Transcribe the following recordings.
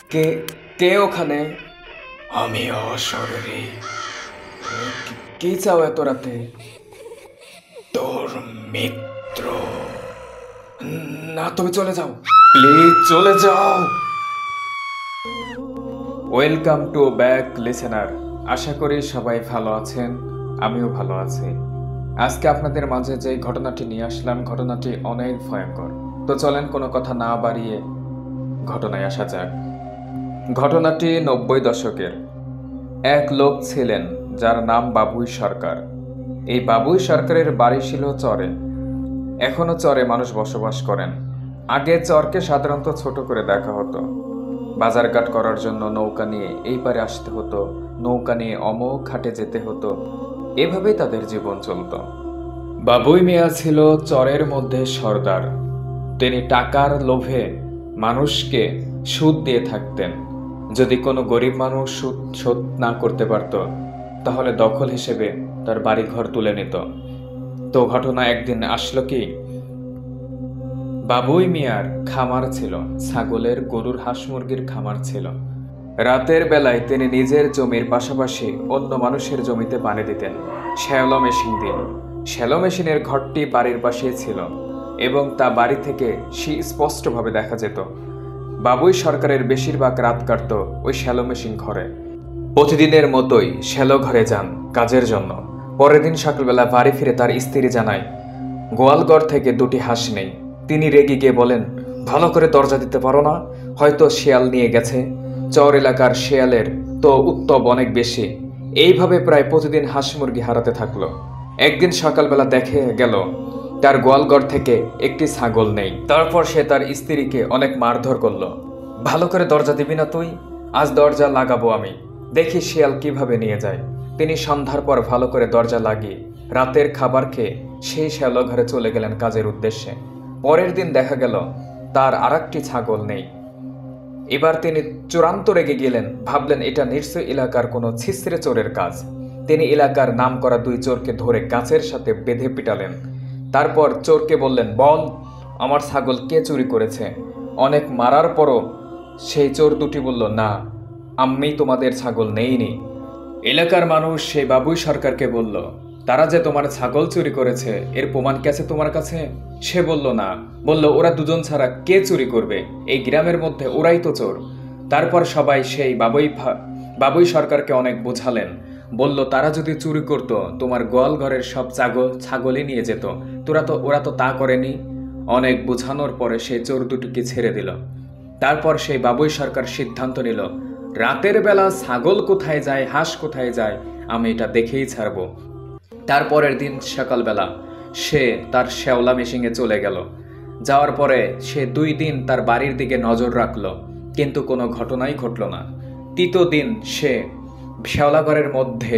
কে কে ওখানে? আমি অশরীরী। কি চাও এত রাতে? তোর মিত্র। না, তুমি চলে যাও, প্লিজ চলে যাও। Welcome to back listener. আশা করি সবাই ভালো আছেন, আমিও ভালো আছি। আজকে আপনাদের মাঝে যে ঘটনাটি নিয়ে আসলাম, ঘটনাটি অনেক ভয়ঙ্কর। তো চলেন কোনো কথা না বাড়িয়ে ঘটনায় আসা যাক। ঘটনাটি 90 দশকের। এক লোক ছিলেন যার নাম বাবুই সরকার। এই বাবুই সরকারের বাড়ি ছিল চরে। এখনো চরে মানুষ বসবাস করেন। আগে চরকে সাধারণত ছোট করে দেখা হতো। বাজারঘাট করার জন্য নৌকা নিয়ে এই পারে আসতে হতো, নৌকা নিয়ে অমোক ঘাটে যেতে হতো। এভাবেই তাদের জীবন চলত। বাবুই মিয়া ছিল চরের মধ্যে সর্দার। তিনি টাকার লোভে মানুষকে সুদ দিয়ে থাকতেন। যদি কোনো গরিব মানুষ সুদ শোধ না করতে পারত, তাহলে দখল হিসেবে তার বাড়িঘর তুলে নিত। তো ঘটনা একদিন আসলো কি, বাবুই মিয়ার খামার ছিল, ছাগলের, গরুর, হাঁস মুরগির খামার ছিল। রাতের বেলায় তিনি নিজের জমির পাশাপাশি অন্য মানুষের জমিতে পানি দিতেন শ্যালো মেশিন দিয়ে। শ্যালো মেশিনের ঘরটি বাড়ির পাশেই ছিল এবং তা বাড়ি থেকে স্পষ্টভাবে দেখা যেত। বাবুই সরকারের বেশিরভাগ রাত কাটত ওই শ্যালো মেশিন ঘরে। প্রতিদিনের মতোই শ্যালো ঘরে যান কাজের জন্য। পরের দিন সকালবেলা বাড়ি ফিরে তার স্ত্রী জানায় গোয়ালঘর থেকে দুটি হাঁস নেই। তিনি রেগে গিয়ে বলেন, ভালো করে দরজা দিতে পারো না? হয়তো শিয়াল নিয়ে গেছে। চর এলাকার শিয়ালের তো উত্তব অনেক বেশি। এইভাবে প্রায় প্রতিদিন হাঁস মুরগি হারাতে থাকলো। একদিন সকালবেলা দেখে গেল তার গোয়ালঘর থেকে একটি ছাগল নেই। তারপর সে তার স্ত্রীকে অনেক মারধর করলো। ভালো করে দরজা দিবি না তুই? আজ দরজা লাগাবো আমি, দেখি শিয়াল কিভাবে নিয়ে যায়। তিনি সন্ধ্যার পর ভালো করে দরজা লাগিয়ে রাতের খাবার খেয়ে সেই শ্যালো ঘরে চলে গেলেন কাজের উদ্দেশ্যে। পরের দিন দেখা গেল তার আরেকটি ছাগল নেই। এবার তিনি চূড়ান্ত রেগে গেলেন, ভাবলেন এটা নিশ্চয়ই এলাকার কোনো ছিছরে চোরের কাজ। তিনি এলাকার নাম করা দুই চোরকে ধরে গাছের সাথে বেঁধে পিটালেন। তারপর চোরকে বললেন, বল আমার ছাগল কে চুরি করেছে? অনেক মারার পরও সেই চোর দুটি বলল, না, আমি তোমাদের ছাগল নেইনি। এলাকার মানুষ সেই বাবুই সরকারকে বলল, তারা যে তোমার ছাগল চুরি করেছে এর প্রমাণ কি আছে তোমার কাছে? সে বলল না। বলল, ওরা দুজন ছাড়া কে চুরি করবে? এই গ্রামের মধ্যে ওরাই তো চোর। তারপর সবাই সেই বাবুই সরকারকে অনেক বোঝালেন। বলল, তারা যদি চুরি করত তোমার গোয়াল ঘরের সব ছাগলই নিয়ে যেত। ওরা তো তা করেনি। অনেক বোঝানোর পরে সেই চোর দুটিকে ছেড়ে দিল। তারপর সেই বাবুই সরকার সিদ্ধান্ত নিল, রাতের বেলা ছাগল কোথায় যায়, হাঁস কোথায় যায়, আমি এটা দেখেই ছাড়ব। তারপরের দিন সকালবেলা সে তার শ্যাওলা মেশিনে চলে গেল। যাওয়ার পরে সে 2 দিন তার বাড়ির দিকে নজর রাখল, কিন্তু কোনো ঘটনাই ঘটল না। তৃতীয় দিন সে শ্যাওলাঘরের মধ্যে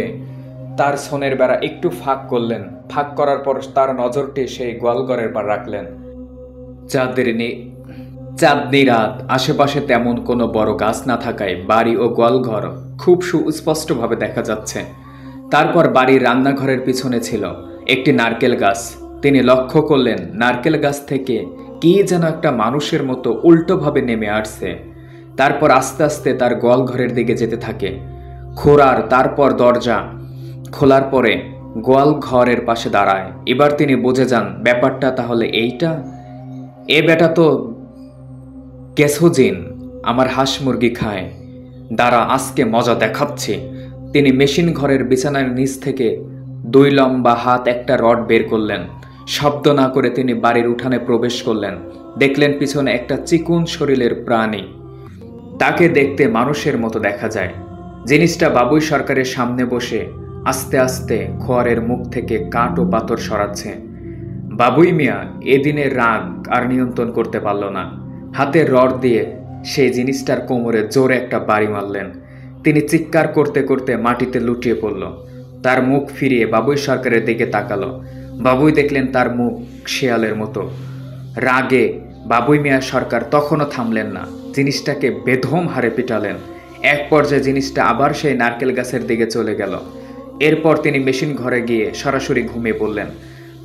তার ছনের বেড়া একটু ফাঁক করলেন। ফাঁক করার পর তার নজরটি সেই গোয়ালঘরের পর রাখলেন। চাঁদনি রাত, আশেপাশে তেমন কোনো বড় গাছ না থাকায় বাড়ি ও গোয়ালঘর খুব সুস্পষ্টভাবে দেখা যাচ্ছে। তারপর বাড়ির রান্নাঘরের পিছনে ছিল একটি নারকেল গাছ। তিনি লক্ষ্য করলেন নারকেল গাছ থেকে কি যেন একটা মানুষের মতো উল্টোভাবে নেমে আসছে। তারপর আস্তে আস্তে তার গোয়ালঘরের দিকে যেতে থাকে। তারপর দরজা খোলার পরে গোয়াল ঘরের পাশে দাঁড়ায়। এবার তিনি বুঝে যান ব্যাপারটা তাহলে এইটা। এ বেটা তো গেছোজিন, আমার হাঁস মুরগি খায়। দাঁড়া, আজকে মজা দেখাচ্ছি। তিনি মেশিন ঘরের বিছানার নিচ থেকে 2 লম্বা হাত একটা রড বের করলেন। শব্দ না করে তিনি বাড়ির উঠানে প্রবেশ করলেন। দেখলেন পিছনে একটা চিকুন শরীরের প্রাণী। তাকে দেখতে মানুষের মতো দেখা যায়। জিনিসটা বাবুই সরকারের সামনে বসে আস্তে আস্তে খোয়ারের মুখ থেকে কাঠ ও পাথর সরাচ্ছে। বাবুই মিয়া এদিনের রাগ আর নিয়ন্ত্রণ করতে পারল না। হাতের রড দিয়ে সেই জিনিসটার কোমরে জোরে একটা বাড়ি মারলেন। তিনি চিৎকার করতে করতে মাটিতে লুটিয়ে পড়ল। তার মুখ ফিরিয়ে বাবুই সরকারের দিকে তাকালো। বাবুই দেখলেন তার মুখ শেয়ালের মতো। রাগে বাবুই মিয়া সরকার তখনও থামলেন না, জিনিসটাকে বেধম হারে পিটালেন। এক পর্যায়ে জিনিসটা আবার সেই নারকেল গাছের দিকে চলে গেল। এরপর তিনি মেশিন ঘরে গিয়ে সরাসরি ঘুমিয়ে পড়লেন।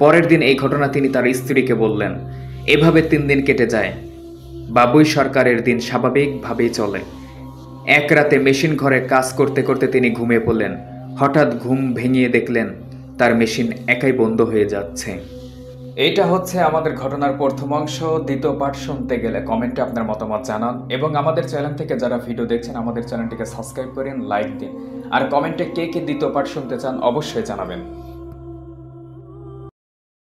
পরের দিন এই ঘটনা তিনি তার স্ত্রীকে বললেন। এভাবে 3 দিন কেটে যায়। বাবুই সরকারের দিন স্বাভাবিকভাবেই চলে। এক রাতে মেশিন ঘরে কাজ করতে করতে তিনি ঘুমিয়ে পড়লেন। হঠাৎ ঘুম ভেঙিয়ে দেখলেন তার মেশিন একাই বন্ধ হয়ে যাচ্ছে। এটা হচ্ছে আমাদের ঘটনার প্রথম অংশ। দ্বিতীয় পার্ট শুনতে গেলে কমেন্টে আপনার মতামত জানান এবং আমাদের চ্যানেল থেকে যারা ভিডিও দেখছেন আমাদের চ্যানেলটিকে সাবস্ক্রাইব করেন, লাইক দিন আর কমেন্টে কে কে দ্বিতীয় পার্ট শুনতে চান অবশ্যই জানাবেন।